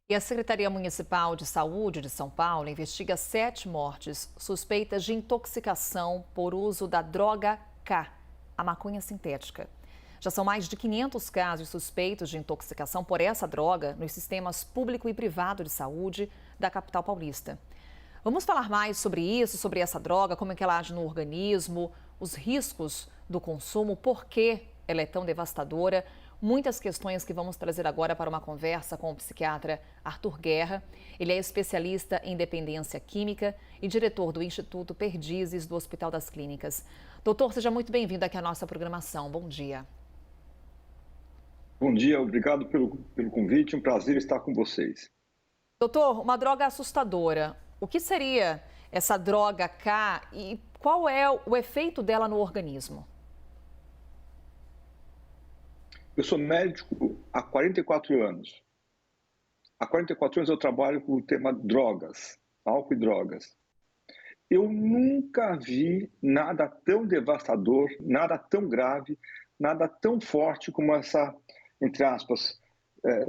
E a Secretaria Municipal de Saúde de São Paulo investiga 7 mortes suspeitas de intoxicação por uso da droga K, a maconha sintética. Já são mais de 500 casos suspeitos de intoxicação por essa droga nos sistemas público e privado de saúde da capital paulista. Vamos falar mais sobre isso, sobre essa droga, como é que ela age no organismo, os riscos do consumo, por que ela é tão devastadora. Muitas questões que vamos trazer agora para uma conversa com o psiquiatra Arthur Guerra. Ele é especialista em dependência química e diretor do Instituto Perdizes do Hospital das Clínicas. Doutor, seja muito bem-vindo aqui à nossa programação. Bom dia. Bom dia, obrigado pelo convite, um prazer estar com vocês. Doutor, uma droga assustadora. O que seria essa droga K e qual é o efeito dela no organismo? Eu sou médico há 44 anos. Há 44 anos eu trabalho com o tema drogas, álcool e drogas. Eu nunca vi nada tão devastador, nada tão grave, nada tão forte como essa, entre aspas,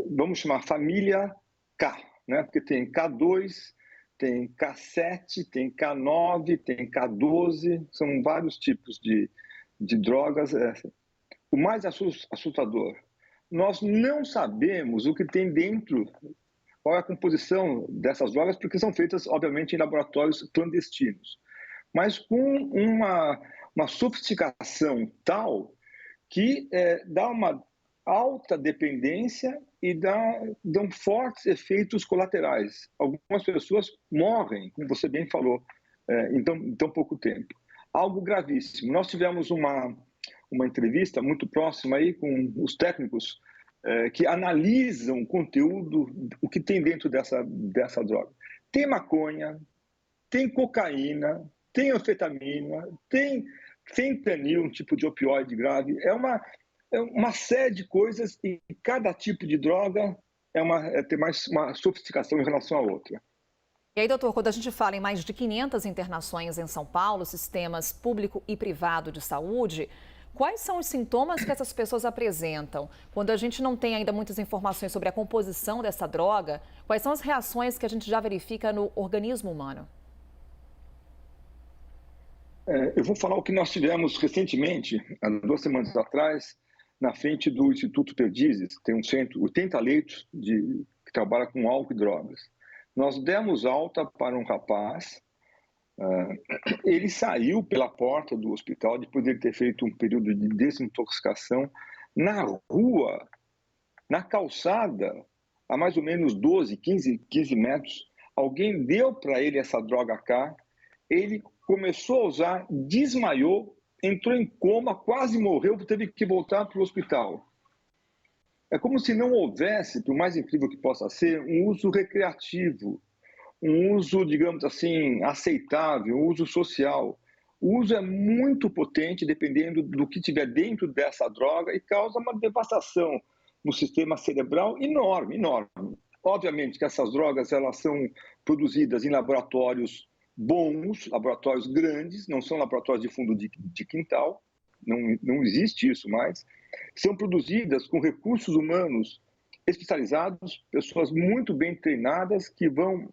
vamos chamar família K, né? Porque tem K2, tem K7, tem K9, tem K12, são vários tipos de drogas. O mais assustador, nós não sabemos o que tem dentro, qual é a composição dessas drogas, porque são feitas, obviamente, em laboratórios clandestinos, mas com uma sofisticação tal que dá uma alta dependência e dão fortes efeitos colaterais. Algumas pessoas morrem, como você bem falou, em tão pouco tempo. Algo gravíssimo. Nós tivemos uma entrevista muito próxima aí com os técnicos que analisam o conteúdo, o que tem dentro dessa droga. Tem maconha, tem cocaína, tem anfetamina, tem fentanil, um tipo de opioide grave. É uma série de coisas e cada tipo de droga tem mais uma sofisticação em relação à outra. E aí, doutor, quando a gente fala em mais de 500 internações em São Paulo, sistemas público e privado de saúde, quais são os sintomas que essas pessoas apresentam? Quando a gente não tem ainda muitas informações sobre a composição dessa droga, quais são as reações que a gente já verifica no organismo humano? Eu vou falar o que nós tivemos recentemente, há 2 semanas atrás, na frente do Instituto Perdizes, tem um centro, 80 leitos que trabalha com álcool e drogas. Nós demos alta para um rapaz, ele saiu pela porta do hospital depois de ter feito um período de desintoxicação na rua, na calçada, a mais ou menos 12, 15 metros. Alguém deu para ele essa droga K, ele começou a usar, desmaiou, entrou em coma, quase morreu, teve que voltar para o hospital. É como se não houvesse, por mais incrível que possa ser, um uso recreativo, um uso, digamos assim, aceitável, um uso social. O uso é muito potente, dependendo do que tiver dentro dessa droga, e causa uma devastação no sistema cerebral enorme, enorme. Obviamente que essas drogas elas são produzidas em laboratórios bons, laboratórios grandes, não são laboratórios de fundo de quintal, não existe isso mais. São produzidas com recursos humanos especializados, pessoas muito bem treinadas que vão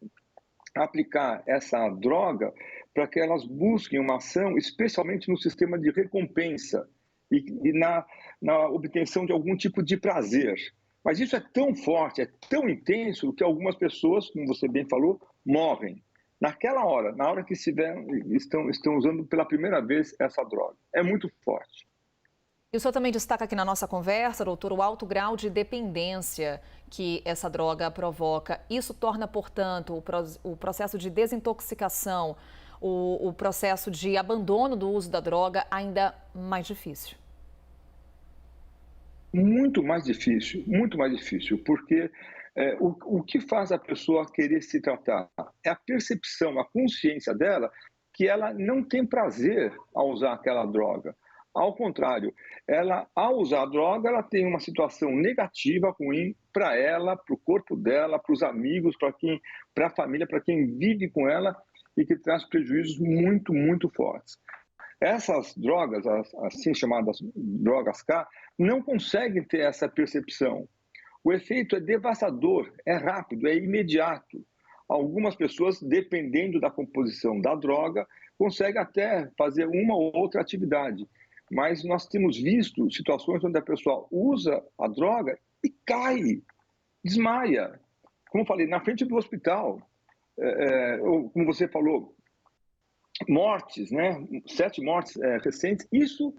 aplicar essa droga para que elas busquem uma ação, especialmente no sistema de recompensa e na obtenção de algum tipo de prazer. Mas isso é tão forte, é tão intenso, que algumas pessoas, como você bem falou, morrem. Naquela hora, na hora que estão usando pela primeira vez essa droga. É muito forte. E o senhor também destaca aqui na nossa conversa, doutor, o alto grau de dependência que essa droga provoca. Isso torna, portanto, o processo de desintoxicação, o processo de abandono do uso da droga ainda mais difícil. Muito mais difícil, porque o que faz a pessoa querer se tratar é a percepção, a consciência dela que ela não tem prazer ao usar aquela droga. Ao contrário, ela, ao usar a droga, ela tem uma situação negativa, ruim para ela, para o corpo dela, para os amigos, para a família, para quem vive com ela e que traz prejuízos muito, muito fortes. Essas drogas, as assim chamadas drogas K, não conseguem ter essa percepção. O efeito é devastador, é rápido, é imediato. Algumas pessoas, dependendo da composição da droga, conseguem até fazer uma ou outra atividade. Mas nós temos visto situações onde a pessoa usa a droga e cai, desmaia. Como eu falei, na frente do hospital, ou como você falou, mortes, né? 7 mortes recentes. Isso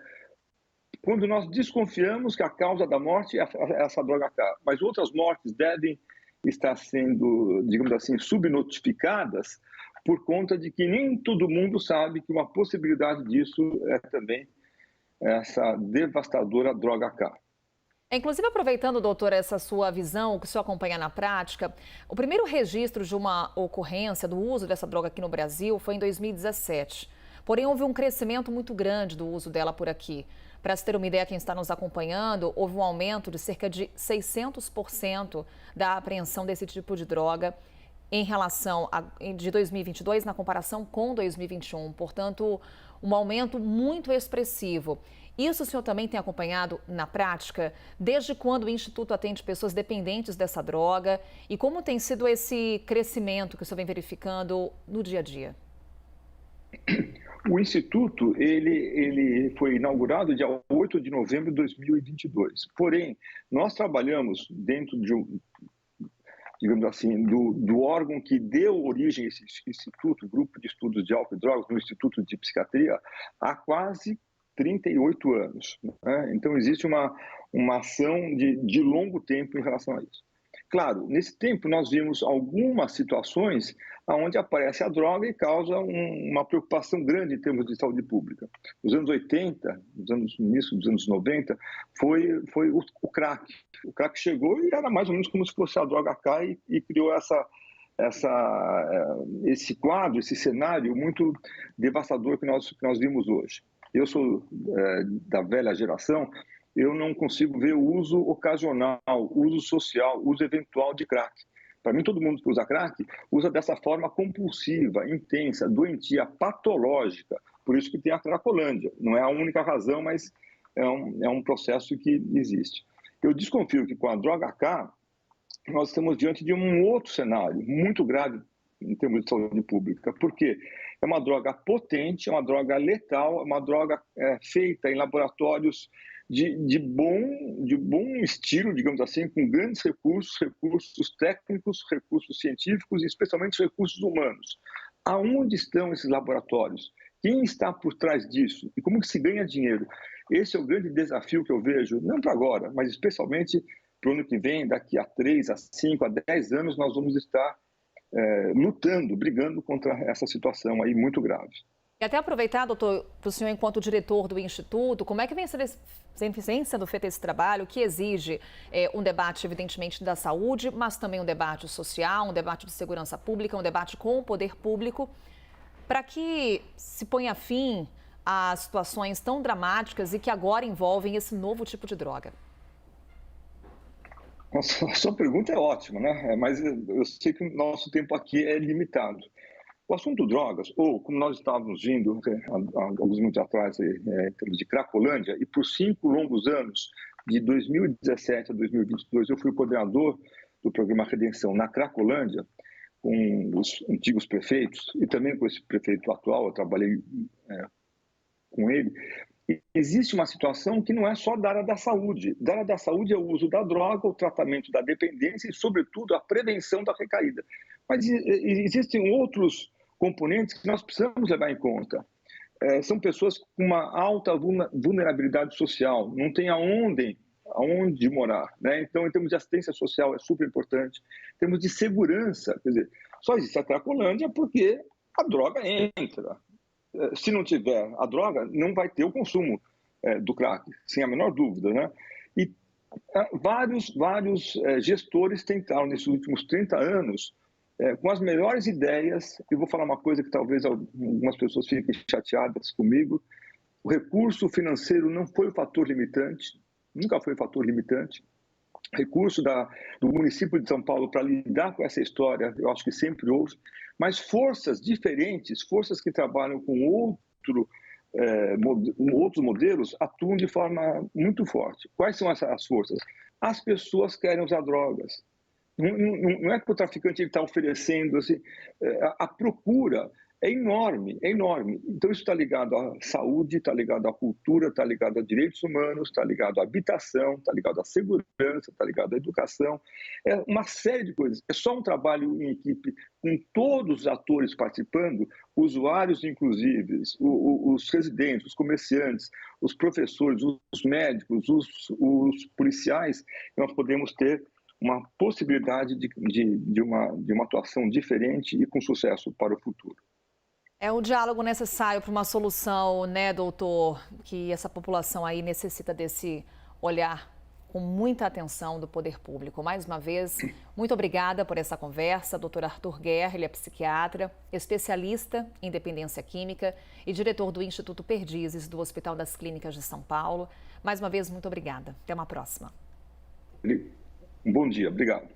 quando nós desconfiamos que a causa da morte é essa droga K. Mas outras mortes devem estar sendo, digamos assim, subnotificadas por conta de que nem todo mundo sabe que uma possibilidade disso é também essa devastadora droga K. Inclusive, aproveitando, doutor, essa sua visão, que o senhor acompanha na prática, o primeiro registro de uma ocorrência do uso dessa droga aqui no Brasil foi em 2017. Porém, houve um crescimento muito grande do uso dela por aqui. Para se ter uma ideia, quem está nos acompanhando, houve um aumento de cerca de 600% da apreensão desse tipo de droga em relação de 2022 na comparação com 2021. Portanto, um aumento muito expressivo. Isso o senhor também tem acompanhado na prática? Desde quando o Instituto atende pessoas dependentes dessa droga? E como tem sido esse crescimento que o senhor vem verificando no dia a dia? O Instituto ele foi inaugurado dia 8 de novembro de 2022. Porém, nós trabalhamos dentro de digamos assim, do órgão que deu origem a esse instituto, Grupo de Estudos de Álcool e Drogas, no Instituto de Psiquiatria, há quase 38 anos. Né? Então, existe uma ação de longo tempo em relação a isso. Claro, nesse tempo nós vimos algumas situações onde aparece a droga e causa uma preocupação grande em termos de saúde pública. Nos anos 80, no início dos anos 90, foi o crack. O crack chegou e era mais ou menos como se fosse a droga K e criou esse quadro, esse cenário muito devastador que nós vimos hoje. Eu sou da velha geração, eu não consigo ver o uso ocasional, uso social, uso eventual de crack. Para mim, todo mundo que usa crack usa dessa forma compulsiva, intensa, doentia, patológica. Por isso que tem a Cracolândia. Não é a única razão, mas é um processo que existe. Eu desconfio que com a droga K, nós estamos diante de um outro cenário muito grave em termos de saúde pública. Por quê? É uma droga potente, é uma droga letal, é uma droga feita em laboratórios de bom estilo, digamos assim, com grandes recursos técnicos, recursos científicos e especialmente recursos humanos. Aonde estão esses laboratórios? Quem está por trás disso? E como que se ganha dinheiro? Esse é o grande desafio que eu vejo, não para agora, mas especialmente para o ano que vem, daqui a 3, a 5, a 10 anos, nós vamos estar lutando, brigando contra essa situação aí muito grave. E até aproveitar, doutor, para o senhor, enquanto diretor do Instituto, como é que vem sendo feito esse trabalho, que exige um debate, evidentemente, da saúde, mas também um debate social, um debate de segurança pública, um debate com o poder público, para que se ponha fim a situações tão dramáticas e que agora envolvem esse novo tipo de droga? Nossa, a sua pergunta é ótima, né? Mas eu sei que o nosso tempo aqui é limitado. O assunto drogas, ou como nós estávamos vindo há alguns minutos atrás, em termos de Cracolândia, e por 5 longos anos, de 2017 a 2022, eu fui coordenador do programa Redenção na Cracolândia, com os antigos prefeitos, e também com esse prefeito atual, eu trabalhei com ele. E existe uma situação que não é só da área da saúde. Da área da saúde é o uso da droga, o tratamento da dependência e, sobretudo, a prevenção da recaída. Mas existem outros componentes que nós precisamos levar em conta. São pessoas com uma alta vulnerabilidade social, não tem aonde morar. Né? Então, em termos de assistência social, é super importante. Em termos de segurança, quer dizer, só existe a Cracolândia porque a droga entra. Se não tiver a droga, não vai ter o consumo do crack, sem a menor dúvida. Né? E vários gestores tentaram, nesses últimos 30 anos, com as melhores ideias, eu vou falar uma coisa que talvez algumas pessoas fiquem chateadas comigo, o recurso financeiro não foi o fator limitante, nunca foi o fator limitante. Recurso do município de São Paulo para lidar com essa história, eu acho que sempre houve, mas forças diferentes, forças que trabalham com outros modelos, atuam de forma muito forte. Quais são as forças? as pessoas querem usar drogas. Não é que o traficante está oferecendo, assim, a procura é enorme, é enorme. Então isso está ligado à saúde, está ligado à cultura, está ligado a direitos humanos, está ligado à habitação, está ligado à segurança, está ligado à educação, é uma série de coisas. É só um trabalho em equipe com todos os atores participando, usuários inclusive, os residentes, os comerciantes, os professores, os médicos, os policiais, nós podemos ter uma possibilidade de uma atuação diferente e com sucesso para o futuro. É o diálogo necessário para uma solução, né, doutor? Que essa população aí necessita desse olhar com muita atenção do poder público. Mais uma vez, muito obrigada por essa conversa. Dr. Arthur Guerra, ele é psiquiatra, especialista em dependência química e diretor do Instituto Perdizes do Hospital das Clínicas de São Paulo. Mais uma vez, muito obrigada. Até uma próxima. Um bom dia, obrigado.